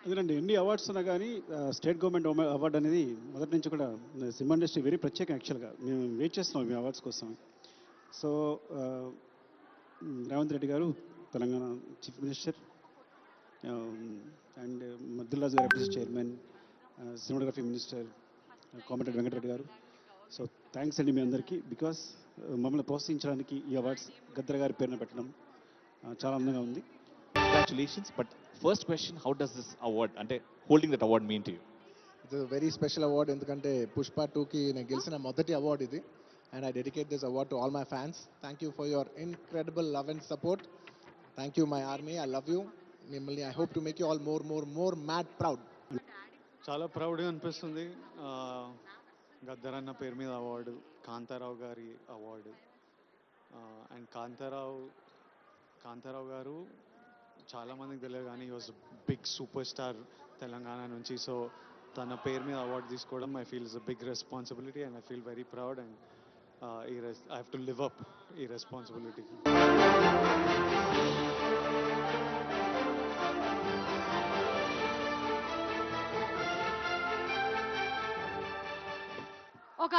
అదేనండి ఎన్ని అవార్డ్స్ ఉన్నా కానీ స్టేట్ గవర్నమెంట్ అవార్డు అనేది మొదటి నుంచి కూడా సినిమా ఇండస్ట్రీ వెరీ ప్రత్యేకం యాక్చువల్గా మేము వెయిట్ చేస్తున్నాం మీ అవార్డ్స్ కోసం. సో రేవంత్ రెడ్డి గారు తెలంగాణ చీఫ్ మినిస్టర్ అండ్ మద్దుల్లాజ్ గారు FDC chairman, cinematography minister Komatireddy Venkatreddy గారు. సో థ్యాంక్స్ అండి మీ అందరికీ. బికాస్ మమ్మల్ని ప్రోత్సహించడానికి ఈ అవార్డ్స్ గద్దర్ గారి పేరున పెట్టడం చాలా అందంగా ఉంది. Congratulations. But first question, how does this award, ante holding that award mean to you? It's a very special award ఎందుకంటే పుష్ప 2కి నేను గెలిచిన మొదటి అవార్డు ఇది. And I dedicate this award to all my fans. Thank you for your incredible love and support. Thank you my army. I love you. మిమ్మల్ని I hope to make you all more mad proud. చాలా ప్రౌడ్గా అనిపిస్తుంది. గద్దర్ అన్న పేరు మీద award, Kantharao గారి award. And Kantharao గారు చాలామందికి తెలియదు కానీ ఈ was big super star Telangana నుంచి. సో తన పేరు మీద అవార్డు తీసుకోవడం I feel is a big responsibility and I feel very proud and I have to live up ఈ రెస్పాన్సిబిలిటీకి. ఒక